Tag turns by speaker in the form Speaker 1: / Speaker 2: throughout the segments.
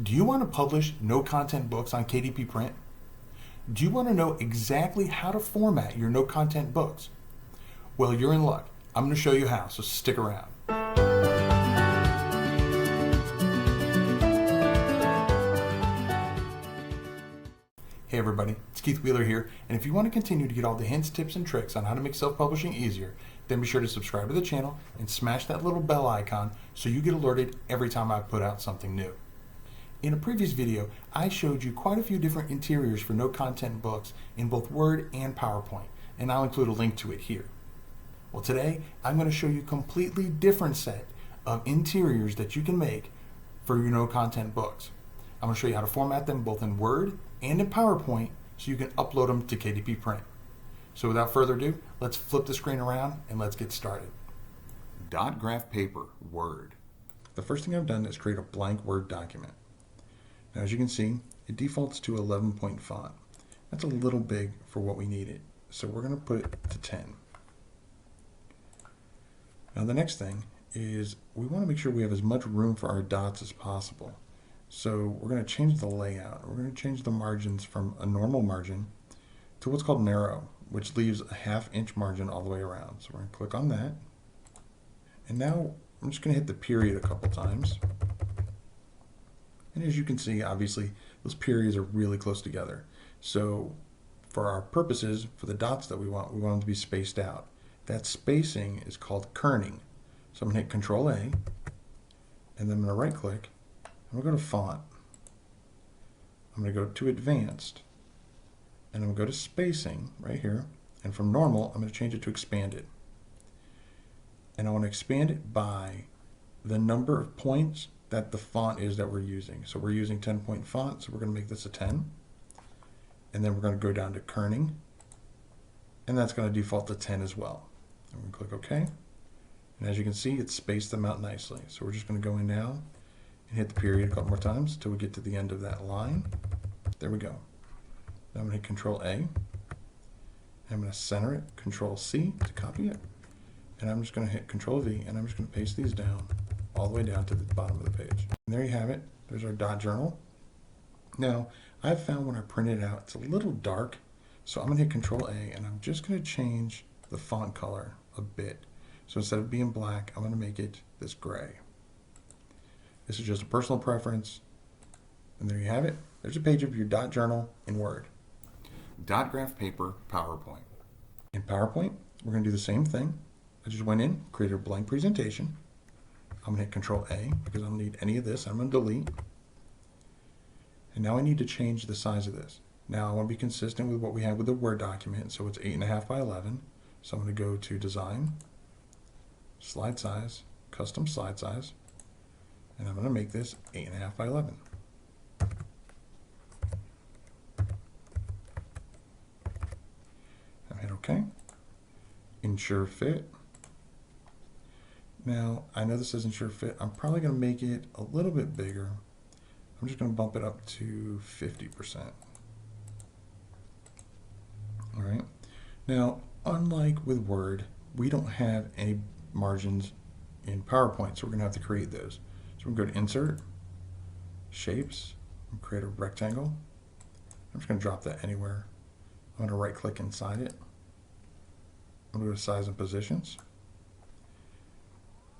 Speaker 1: Do you want to publish no content books on KDP Print? Do you want to know exactly how to format your no content books? Well, you're in luck. I'm going to show you how, so stick around. Hey everybody, it's Keith Wheeler here, and if you want to continue to get all the hints, tips, and tricks on how to make self-publishing easier, then be sure to subscribe to the channel and smash that little bell icon so you get alerted every time I put out something new. In a previous video, I showed you quite a few different interiors for no content books in both Word and PowerPoint, and I'll include a link to it here. Well, today I'm going to show you a completely different set of interiors that you can make for your no content books. I'm going to show you how to format them both in Word and in PowerPoint so you can upload them to KDP Print. So without further ado, let's flip the screen around and let's get started. Dot graph paper, Word. The first thing I've done is create a blank Word document. Now, as you can see, it defaults to 11-point font. That's a little big for what we needed, so we're going to put it to 10. Now, the next thing is we want to make sure we have as much room for our dots as possible. So we're going to change the layout. We're going to change the margins from a normal margin to what's called narrow, which leaves a 1/2 inch margin all the way around. So we're going to click on that. And now I'm just going to hit the period a couple times. And as you can see, obviously, those periods are really close together. So for our purposes, for the dots that we want them to be spaced out. That spacing is called kerning. So I'm going to hit Control A, and then I'm going to right click, and we'll go to Font. I'm going to go to Advanced, and I'm going to go to Spacing right here. And from Normal, I'm going to change it to Expanded. And I want to expand it by the number of points that the font is that we're using. So we're using 10-point font, so we're going to make this a 10. And then we're going to go down to kerning, and that's going to default to 10 as well. And we're going to click OK. And as you can see, it's spaced them out nicely. So we're just going to go in now and hit the period a couple more times until we get to the end of that line. There we go. Now I'm going to hit Control A. And I'm going to center it, Control C to copy it. And I'm just going to hit Control V, and I'm just going to paste these down all the way down to the bottom of the page. And there you have it. There's our dot journal. Now, I've found when I print it out, it's a little dark. So I'm going to hit Control A, and I'm just going to change the font color a bit. So instead of being black, I'm going to make it this gray. This is just a personal preference. And there you have it. There's a page of your dot journal in Word. Dot graph paper, PowerPoint. In PowerPoint, we're going to do the same thing. I just went in, created a blank presentation. I'm going to hit Control A because I don't need any of this. I'm going to delete. And now I need to change the size of this. Now I want to be consistent with what we have with the Word document, so it's 8.5 by 11. So I'm going to go to Design, Slide Size, Custom Slide Size, and I'm going to make this 8.5 by 11. I hit OK. Ensure Fit. Now, I know this doesn't sure fit. I'm probably going to make it a little bit bigger. I'm just going to bump it up to 50%. All right. Now, unlike with Word, we don't have any margins in PowerPoint, so we're going to have to create those. So we're going to go to Insert, Shapes, and create a rectangle. I'm just going to drop that anywhere. I'm going to right-click inside it. I'm going to go to Size and Positions.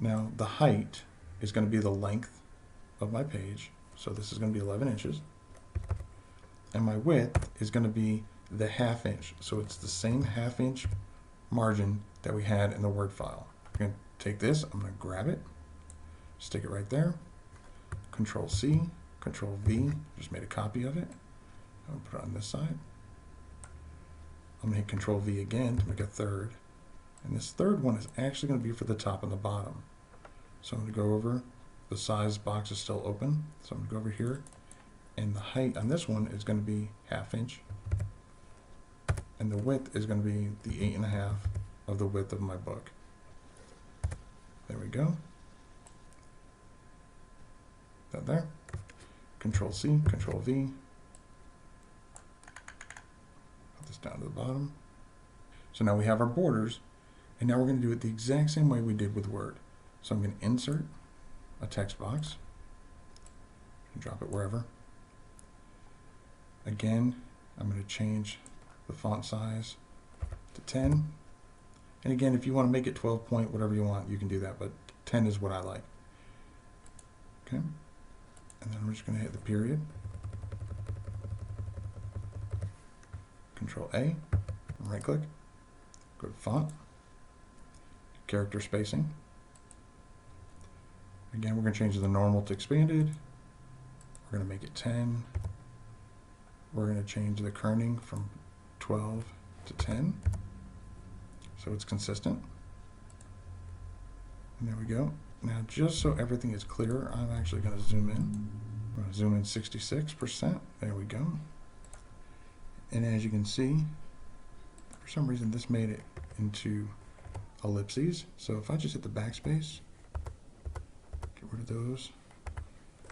Speaker 1: Now, the height is going to be the length of my page. So this is going to be 11 inches. And my width is going to be the 1/2 inch. So it's the same 1/2 inch margin that we had in the Word file. I'm going to take this, I'm going to grab it, stick it right there, Control C, Control V, just made a copy of it. I'm going to put it on this side. I'm going to hit Control V again to make a third. And this third one is actually going to be for the top and the bottom. So I'm going to go over, the size box is still open, so I'm going to go over here, and the height on this one is going to be 1/2 inch, and the width is going to be the 8.5 of the width of my book. There we go. That there. Control C, Control V. Put this down to the bottom. So now we have our borders, and now we're going to do it the exact same way we did with Word. So I'm going to insert a text box, Drop it wherever. Again, I'm going to change the font size to 10. And again, if you want to make it 12 point, whatever you want, you can do that, but 10 is what I like. Okay. And then we're just going to hit the period. Control A, right click, go to font, character spacing. Again, we're going to change the normal to expanded. We're going to make it 10. We're going to change the kerning from 12 to 10, so it's consistent. And there we go. Now, just so everything is clear, I'm actually going to zoom in. I'm going to zoom in 66%. There we go. And as you can see, for some reason this made it into ellipses. So if I just hit the backspace, get rid of those,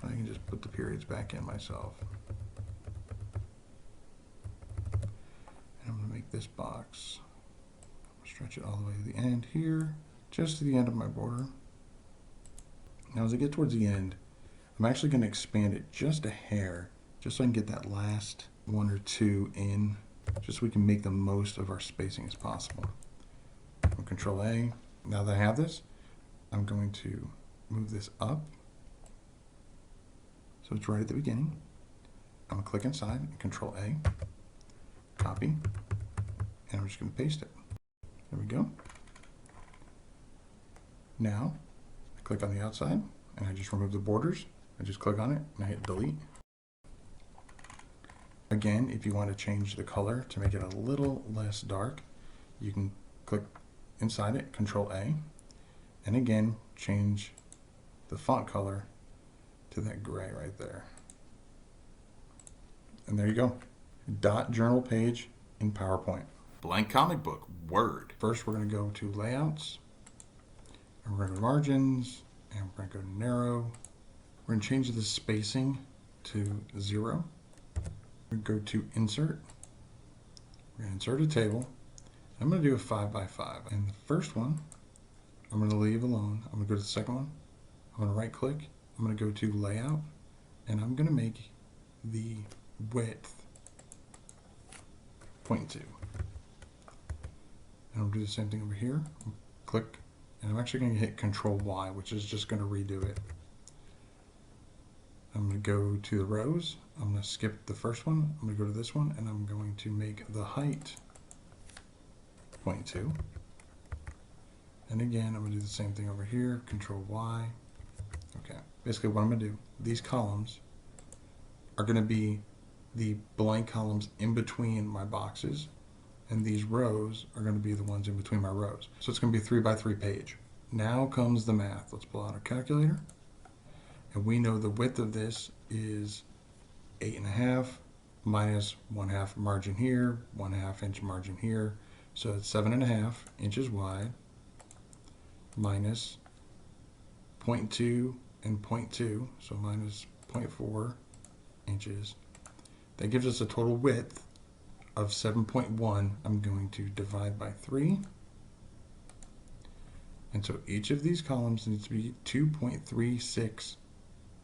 Speaker 1: I can just put the periods back in myself. And I'm going to make this box, stretch it all the way to the end here, just to the end of my border. Now as I get towards the end, I'm actually going to expand it just a hair, just so I can get that last one or two in, just so we can make the most of our spacing as possible. Control A. Now that I have this, I'm going to move this up so it's right at the beginning. I'm going to click inside and Control A, copy, and I'm just going to paste it. There we go. Now I click on the outside and I just remove the borders. I just click on it and I hit delete. Again, if you want to change the color to make it a little less dark, you can click inside it, Control A, and again, change the font color to that gray right there. And there you go. Dot journal page in PowerPoint. Blank comic book, Word. First, we're going to go to Layouts, and we're going to go to Margins, and we're going to go to Narrow. We're going to change the spacing to 0. We go to Insert. We're going to insert a table. I'm going to do a 5 by 5. And the first one, I'm going to leave alone. I'm going to go to the second one. I'm going to right click. I'm going to go to Layout. And I'm going to make the width 0.2. And I'll do the same thing over here. Click. And I'm actually going to hit Control Y, which is just going to redo it. I'm going to go to the rows. I'm going to skip the first one. I'm going to go to this one, and I'm going to make the height 0.2. And again, I'm going to do the same thing over here. Control Y. Okay. Basically, what I'm going to do, these columns are going to be the blank columns in between my boxes, and these rows are going to be the ones in between my rows. So it's going to be a 3 by 3 page. Now comes the math. Let's pull out our calculator. And we know the width of this is 8.5 minus 1/2 margin here, 1/2 inch margin here. So it's 7.5 inches wide minus 0.2 and 0.2, so minus 0.4 inches. That gives us a total width of 7.1. I'm going to divide by 3. And so each of these columns needs to be 2.36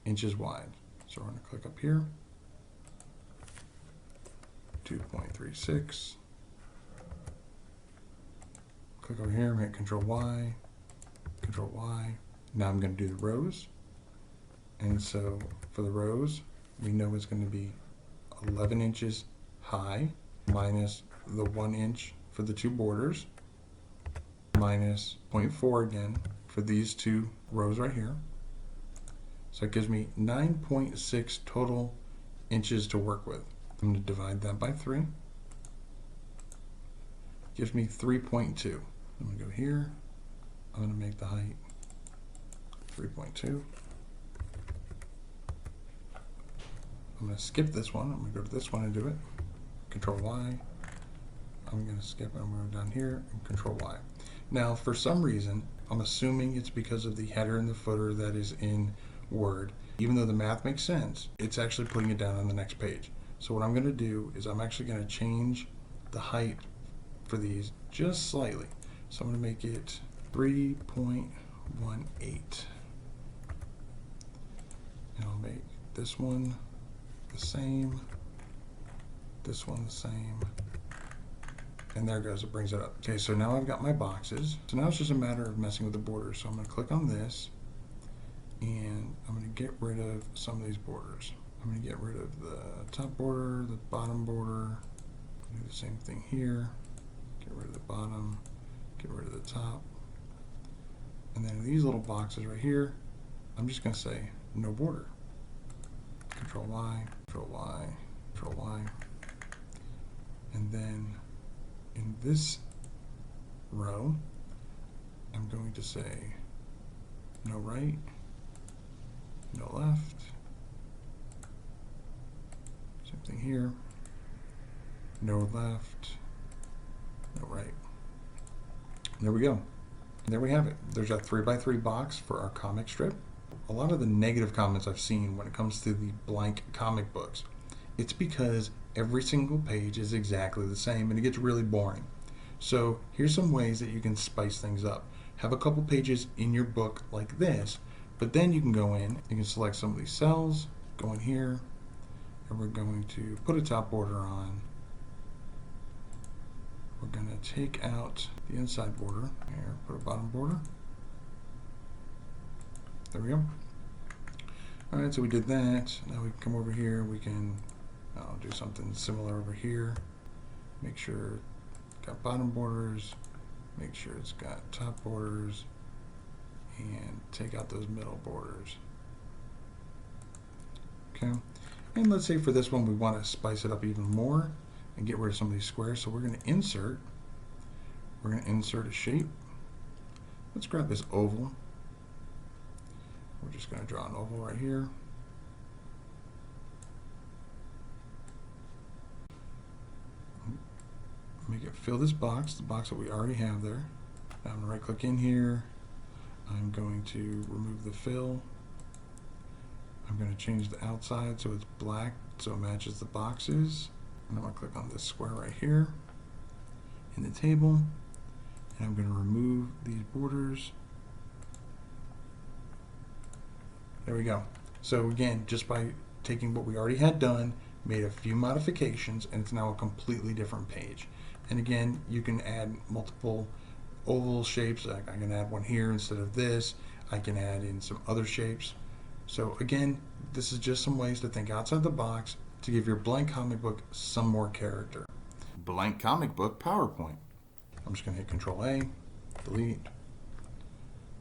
Speaker 1: inches wide. So we're going to click up here, 2.36. Click over here, hit Control Y, Control Y. Now I'm going to do the rows. And so for the rows, we know it's going to be 11 inches high minus the 1 inch for the two borders minus 0.4 again for these two rows right here. So it gives me 9.6 total inches to work with. I'm going to divide that by 3. Gives me 3.2. I'm going to go here. I'm going to make the height 3.2. I'm going to skip this one. I'm going to go to this one and do it. Control Y. I'm going to skip. I'm going to go down here and Control Y. Now, for some reason, I'm assuming it's because of the header and the footer that is in Word. Even though the math makes sense, it's actually putting it down on the next page. So what I'm going to do is I'm actually going to change the height for these just slightly. So I'm going to make it 3.18. And I'll make this one the same, this one the same, and there it goes, it brings it up. Okay, so now I've got my boxes. So now it's just a matter of messing with the borders. So I'm going to click on this, and I'm going to get rid of some of these borders. I'm going to get rid of the top border, the bottom border. Do the same thing here. Get rid of the bottom, get rid of the top. And then these little boxes right here, I'm just going to say no border. Control Y, Control Y, Control Y. And then in this row, I'm going to say no right, no left. Same thing here. No left, no right. There we go. There we have it. There's a 3x3 box for our comic strip. A lot of the negative comments I've seen when it comes to the blank comic books, it's because every single page is exactly the same and it gets really boring. So here's some ways that you can spice things up. Have a couple pages in your book like this, but then you can go in, you can select some of these cells, go in here, and we're going to put a top border on. We're going to take out the inside border here, put a bottom border. There we go. All right, so we did that. Now we can come over here. We can do something similar over here. Make sure it's got bottom borders. Make sure it's got top borders. And take out those middle borders. Okay. And let's say for this one we want to spice it up even more and get rid of some of these squares. So we're going to insert. We're going to insert a shape. Let's grab this oval. We're just going to draw an oval right here. Make it fill this box, the box that we already have there. Now I'm going to right click in here. I'm going to remove the fill. I'm going to change the outside so it's black so it matches the boxes. And I'm going to click on this square right here in the table. And I'm going to remove these borders. There we go. So again, just by taking what we already had done, made a few modifications, and it's now a completely different page. And again, you can add multiple oval shapes. I can add one here instead of this. I can add in some other shapes. So again, this is just some ways to think outside the box to give your blank comic book some more character. Blank comic book PowerPoint. I'm just going to hit Control A, delete.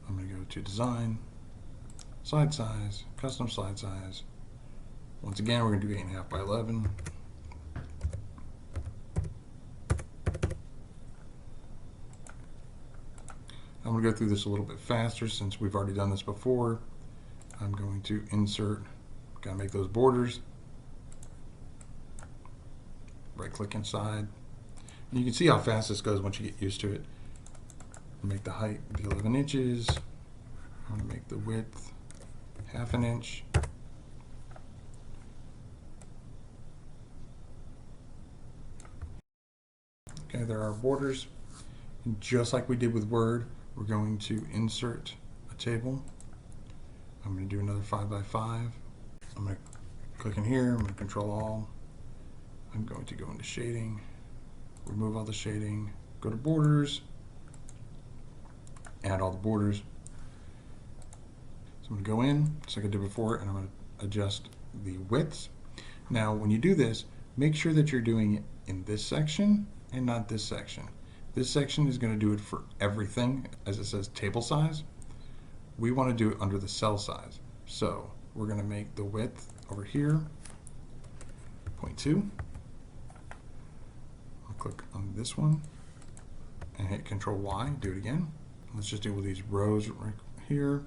Speaker 1: I'm going to go to Design, Slide Size, Custom Slide Size. Once again, we're going to do 8.5 by 11. I'm going to go through this a little bit faster since we've already done this before. I'm going to insert, got to make those borders. Right click inside. And you can see how fast this goes once you get used to it. Make the height be 11 inches. I'm going to make the width 1/2 inch. Okay, there are borders. And just like we did with Word, we're going to insert a table. I'm going to do another 5x5. I'm going to click in here. I'm going to Control All. I'm going to go into shading, remove all the shading, go to borders, add all the borders. So I'm going to go in, just like I did before, and I'm going to adjust the widths. Now, when you do this, make sure that you're doing it in this section and not this section. This section is going to do it for everything, as it says table size. We want to do it under the cell size. So we're going to make the width over here 0.2. I'll click on this one and hit Control Y, do it again. Let's just deal with these rows right here.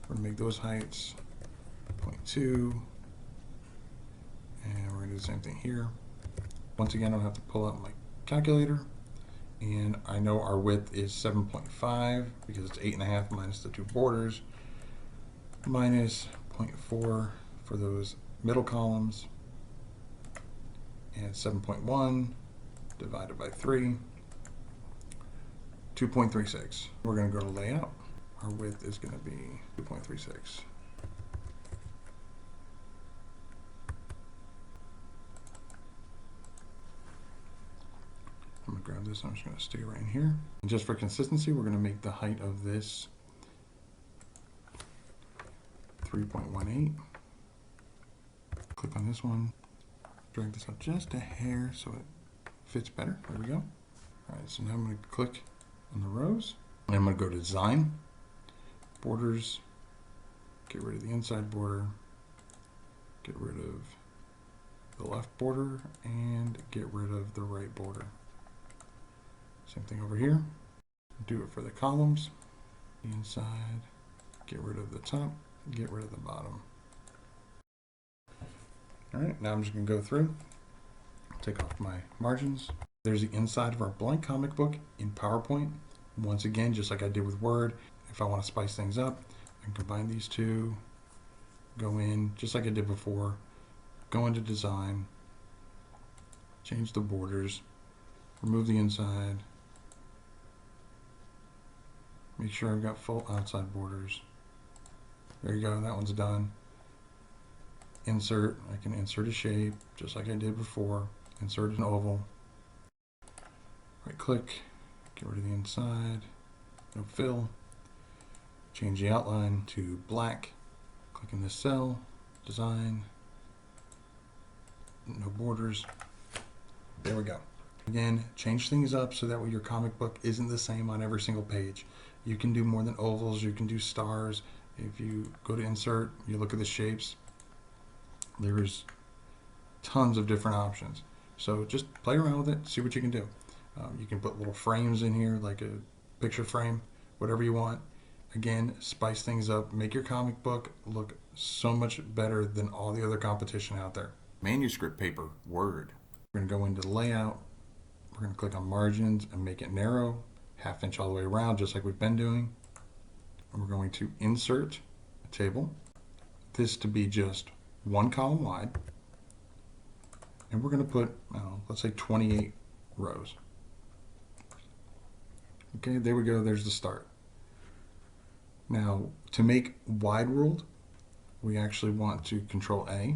Speaker 1: We're going to make those heights 0.2. And we're going to do the same thing here. Once again, I'll have to pull out my calculator. And I know our width is 7.5 because it's 8.5 minus the 2 borders, minus 0.4 for those middle columns, and 7.1 divided by 3, 2.36. We're going to go to layout. Our width is going to be 2.36. going to grab this. I'm just going to stick it right in here. And just for consistency, we're going to make the height of this 3.18. Click on this one. Drag this up just a hair so it fits better. There we go. All right, so now I'm going to click on the rows. And I'm going to go to Design, Borders, get rid of the inside border, get rid of the left border, and get rid of the right border. Same thing over here. Do it for the columns. The inside, get rid of the top, get rid of the bottom. All right, now I'm just going to go through, take off my margins. There's the inside of our blank comic book in PowerPoint. Once again, just like I did with Word, if I want to spice things up, I can combine these two, go in, just like I did before, go into Design, change the borders, remove the inside, make sure I've got full outside borders. There you go, that one's done. Insert, I can insert a shape, just like I did before, insert an oval, right click, get rid of the inside, no fill, change the outline to black, click in this cell, Design, no borders. There we go. Again, change things up so that way your comic book isn't the same on every single page. You can do more than ovals, you can do stars. If you go to insert, you look at the shapes, there's tons of different options. So just play around with it, see what you can do. You can put little frames in here, like a picture frame, whatever you want. Again, spice things up, make your comic book look so much better than all the other competition out there. Manuscript paper, Word. We're going to go into layout. We're going to click on margins and make it narrow, 1/2 inch all the way around, just like we've been doing. And we're going to insert a table. This to be just 1 column wide. And we're going to put, let's say 28 rows. Okay, there we go. There's the start. Now, to make wide ruled, we actually want to Control A,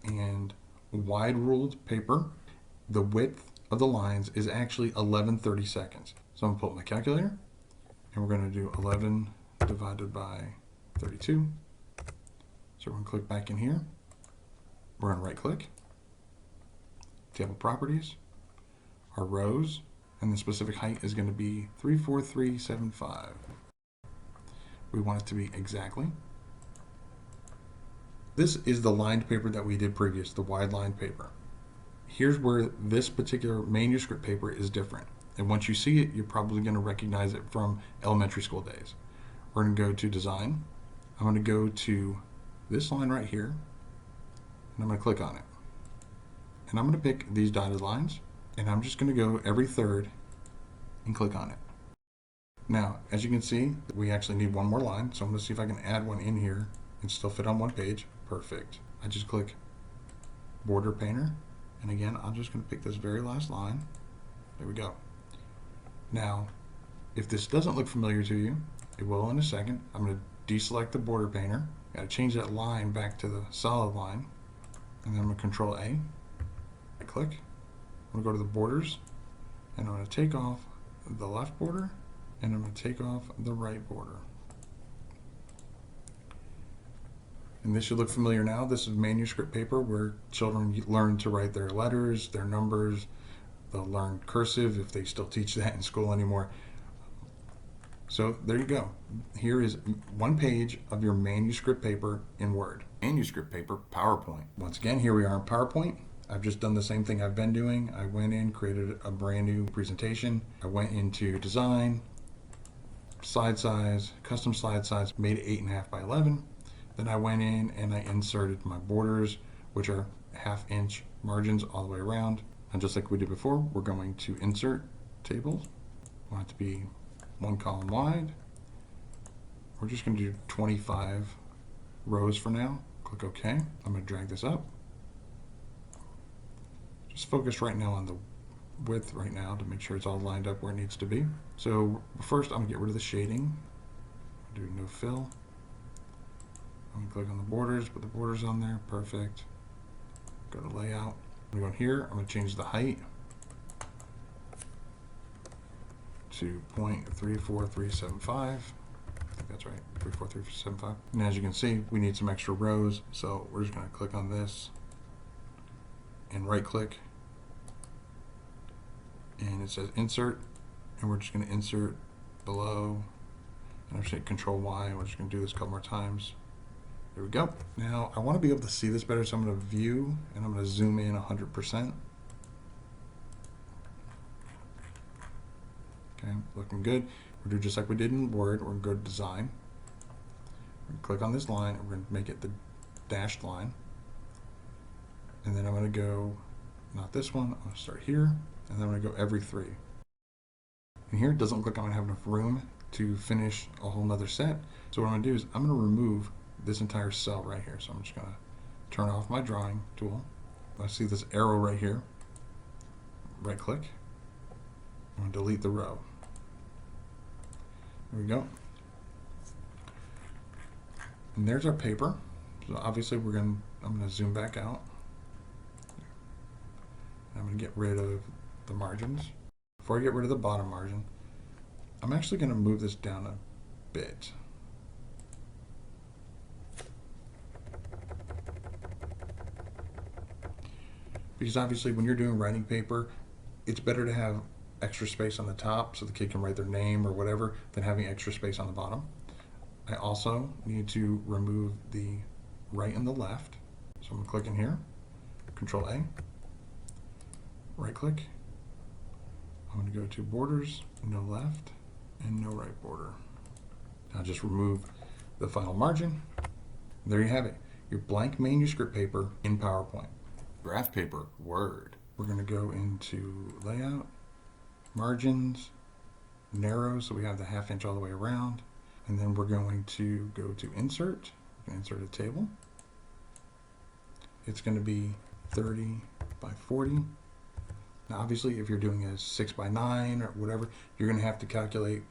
Speaker 1: and wide ruled paper, the width of the lines is actually 11/30 seconds. So I'm going to pull up my calculator, and we're going to do 11 divided by 32. So we're going to click back in here. We're going to right click, table properties, our rows, and the specific height is going to be 34375. We want it to be exactly. This is the lined paper that we did previous, the wide lined paper. Here's where this particular manuscript paper is different. And once you see it, you're probably going to recognize it from elementary school days. We're going to go to Design. I'm going to go to this line right here, and I'm going to click on it. And I'm going to pick these dotted lines, and I'm just going to go every third and click on it. Now, as you can see, we actually need one more line, so I'm going to see if I can add one in here and still fit on one page. Perfect. I just click Border Painter, and again, I'm just going to pick this very last line. There we go. Now, if this doesn't look familiar to you, it will in a second. I'm going to deselect the Border Painter. Got to change that line back to the solid line, and then I'm going to Control A. I click. I'm going to go to the borders, and I'm going to take off the left border, and I'm going to take off the right border. And this should look familiar now. This is manuscript paper where children learn to write their letters, their numbers. They'll learn cursive if they still teach that in school anymore. So there you go. Here is one page of your manuscript paper in Word. Manuscript paper, PowerPoint. Once again, here we are in PowerPoint. I've just done the same thing I've been doing. I went in, created a brand new presentation. I went into Design, slide size, custom slide size, made it 8.5 by 11. Then I went in and I inserted my borders, which are 1/2 inch margins all the way around. And just like we did before, we're going to insert tables. We want it to be 1 column wide. We're just going to do 25 rows for now. Click OK. I'm going to drag this up. Just focus right now on the width right now to make sure it's all lined up where it needs to be. So first I'm going to get rid of the shading. Do no fill. I'm going to click on the borders, put the borders on there. Perfect. Go to layout. I'm going to go in here. I'm going to change the height. to 0.34375. I think that's right, 34375. And as you can see, we need some extra rows, so we're just going to click on this and right click, and it says insert, and we're just going to insert below, and I'm saying Control Y, and we're just going to do this a couple more times. There we go. Now I want to be able to see this better, so I'm going to view, and I'm going to zoom in 100%. Okay, looking good. We'll do just like we did in Word. We're going to go to Design. We're going to click on this line, and we're going to make it the dashed line. And then I'm going to go, not this one, I'm going to start here, and then I'm going to go every 3. And here it doesn't look like I'm going to have enough room to finish a whole nother set. So what I'm going to do is I'm going to remove this entire cell right here. So I'm just going to turn off my drawing tool. I see this arrow right here. Right click. I'm going to delete the row. There we go. And there's our paper. So obviously I'm going to zoom back out. I'm going to get rid of the margins. Before I get rid of the bottom margin, I'm actually going to move this down a bit. Because obviously when you're doing writing paper, it's better to have extra space on the top so the kid can write their name or whatever than having extra space on the bottom. I also need to remove the right and the left. So I'm going to click in here, Control A, right click. I'm going to go to borders, no left, and no right border. Now just remove the final margin. There you have it, your blank manuscript paper in PowerPoint. Graph paper, Word. We're going to go into layout, margins, narrow, so we have the 1/2 inch all the way around. And then we're going to go to insert, insert a table. It's going to be 30 by 40. Now obviously if you're doing a 6 by 9 or whatever, you're going to have to calculate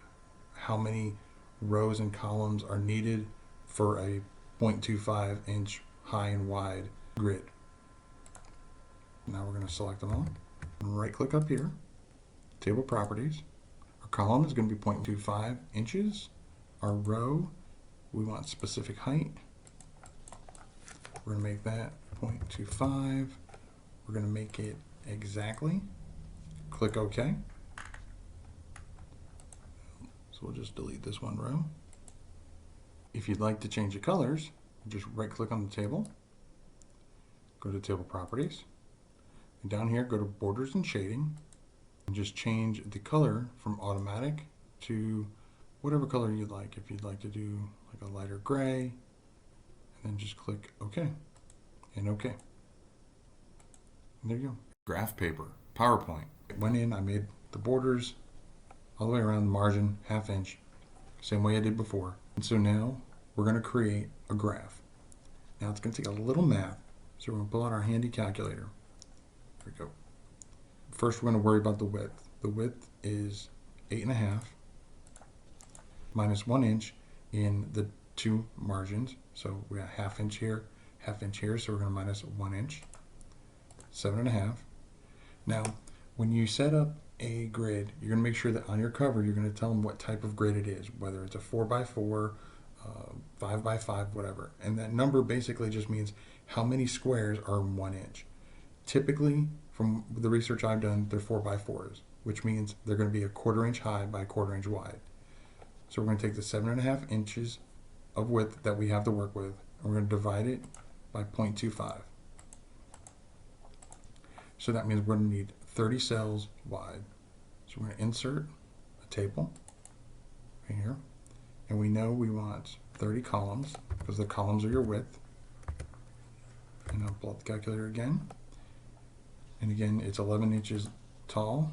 Speaker 1: how many rows and columns are needed for a 0.25 inch high and wide grid. Now we're going to select them all. Right click up here, table properties. Our column is going to be 0.25 inches. Our row, we want specific height. We're going to make that 0.25. We're going to make it exactly. Click OK. So we'll just delete this one row. If you'd like to change the colors, just right click on the table, go to table properties, and down here go to borders and shading, and just change the color from automatic to whatever color you'd like. If you'd like to do like a lighter gray, and then just click OK and OK. And there you go. Graph paper, PowerPoint. It went in, I made the borders all the way around the margin, 1/2 inch, same way I did before. And so now we're going to create a graph. Now it's going to take a little math, so we're going to pull out our handy calculator. There we go. First we're going to worry about the width. The width is 8.5 minus 1 inch in the 2 margins. So we got 1/2 inch here, 1/2 inch here, so we're going to minus 1 inch. 7.5. Now, when you set up a grid, you're going to make sure that on your cover, you're going to tell them what type of grid it is, whether it's a 4x4, 5x5, whatever. And that number basically just means how many squares are 1 inch. Typically, from the research I've done, they're 4x4s, which means they're going to be a 1/4 inch high by 1/4 inch wide. So we're going to take the 7.5 inches of width that we have to work with, and we're going to divide it by 0.25. So that means we're going to need 30 cells wide. So we're going to insert a table right here, and we know we want 30 columns because the columns are your width. And I'll pull up the calculator again. And again, it's 11 inches tall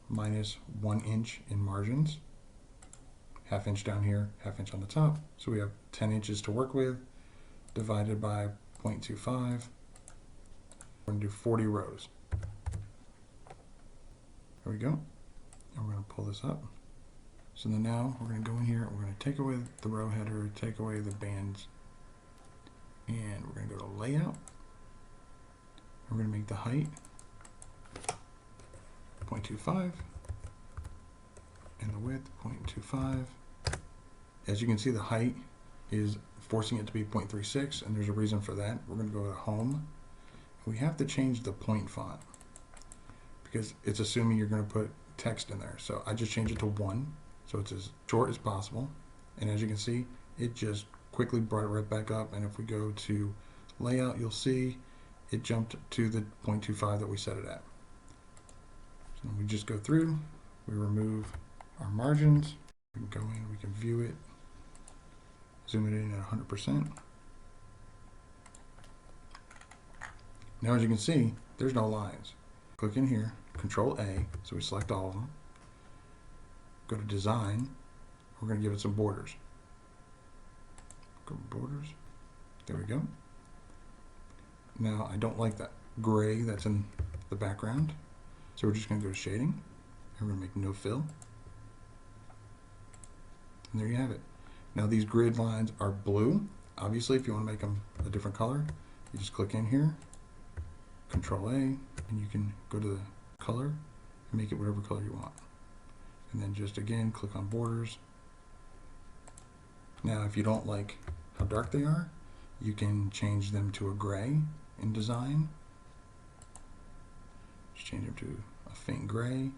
Speaker 1: minus 1 inch in margins. 1/2 inch down here, 1/2 inch on the top. So we have 10 inches to work with, divided by 0.25. We're going to do 40 rows. There we go. And we're going to pull this up. So then now we're going to go in here and we're going to take away the row header, take away the bands, and we're going to go to layout. We're going to make the height 0.25, and the width 0.25. As you can see, the height is forcing it to be 0.36, and there's a reason for that. We're going to go to home. We have to change the point font because it's assuming you're going to put text in there. So I just changed it to 1, so it's as short as possible. And as you can see, it just quickly brought it right back up. And if we go to layout, you'll see it jumped to the 0.25 that we set it at. So we just go through, we remove our margins, we can go in, we can view it, zoom it in at 100%. Now as you can see, there's no lines. Click in here, Control A, so we select all of them. Go to Design, we're going to give it some borders. Go to Borders, there we go. Now I don't like that gray that's in the background, so we're just going to go to Shading, and we're going to make No Fill. And there you have it. Now these grid lines are blue. Obviously, if you want to make them a different color, you just click in here, Control A, and you can go to the color and make it whatever color you want. And then just again, click on borders. Now, if you don't like how dark they are, you can change them to a gray in design. Just change them to a faint gray.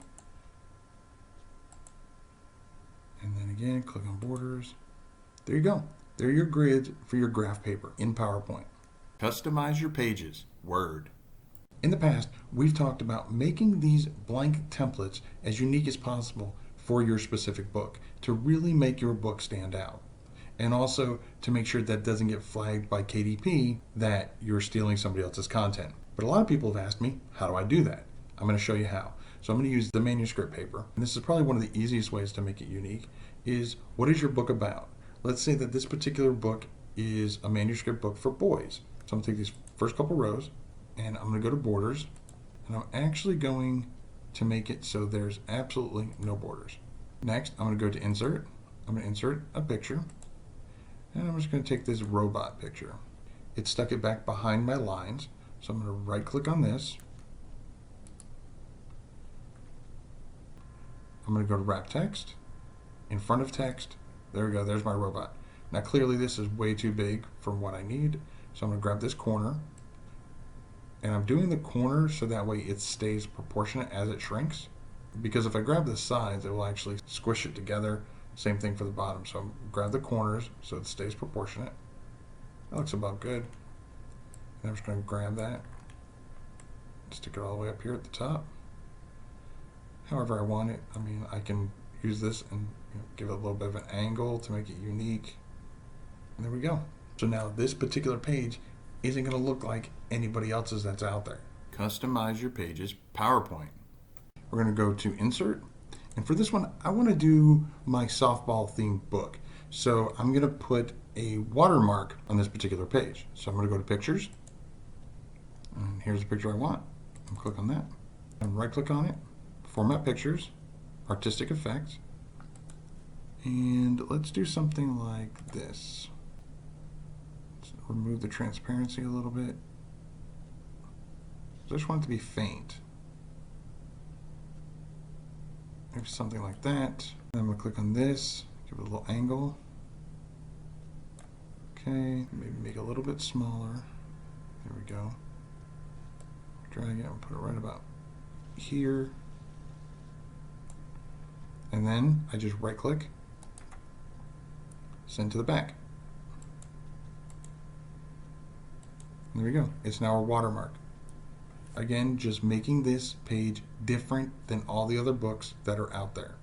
Speaker 1: And then again, click on borders. There you go. There are your grids for your graph paper in PowerPoint. Customize your pages, Word. In the past, we've talked about making these blank templates as unique as possible for your specific book to really make your book stand out. And also to make sure that doesn't get flagged by KDP that you're stealing somebody else's content. But a lot of people have asked me, how do I do that? I'm going to show you how. So I'm going to use the Manuscript paper. And this is probably one of the easiest ways to make it unique is, what is your book about? Let's say that this particular book is a manuscript book for boys. So I'm going to take these first couple rows and I'm going to go to borders, and I'm actually going to make it so there's absolutely no borders. Next, I'm going to go to insert. I'm going to insert a picture, and I'm just going to take this robot picture. It stuck it back behind my lines, so I'm going to right click on this. I'm going to go to wrap text, in front of text. There we go, there's my robot. Now clearly this is way too big for what I need, so I'm going to grab this corner, and I'm doing the corner so that way it stays proportionate as it shrinks, because if I grab the sides, it will actually squish it together. Same thing for the bottom, so grab the corners so it stays proportionate. That looks about good. And I'm just going to grab that, stick it all the way up here at the top. However I want it. I mean, I can use this and give it a little bit of an angle to make it unique. And there we go. So now this particular page isn't going to look like anybody else's that's out there. Customize your pages, PowerPoint. We're going to go to Insert. And for this one, I want to do my softball themed book. So I'm going to put a watermark on this particular page. So I'm going to go to Pictures. And here's the picture I want. I'm click on that. And right click on it. Format Pictures. Artistic Effects. And let's do something like this. Let's remove the transparency a little bit. I just want it to be faint. Maybe something like that. I'm going to click on this, give it a little angle. Okay, maybe make it a little bit smaller. There we go. Drag it and put it right about here. And then I just right click, send to the back. There we go. It's now a watermark. Again, just making this page different than all the other books that are out there.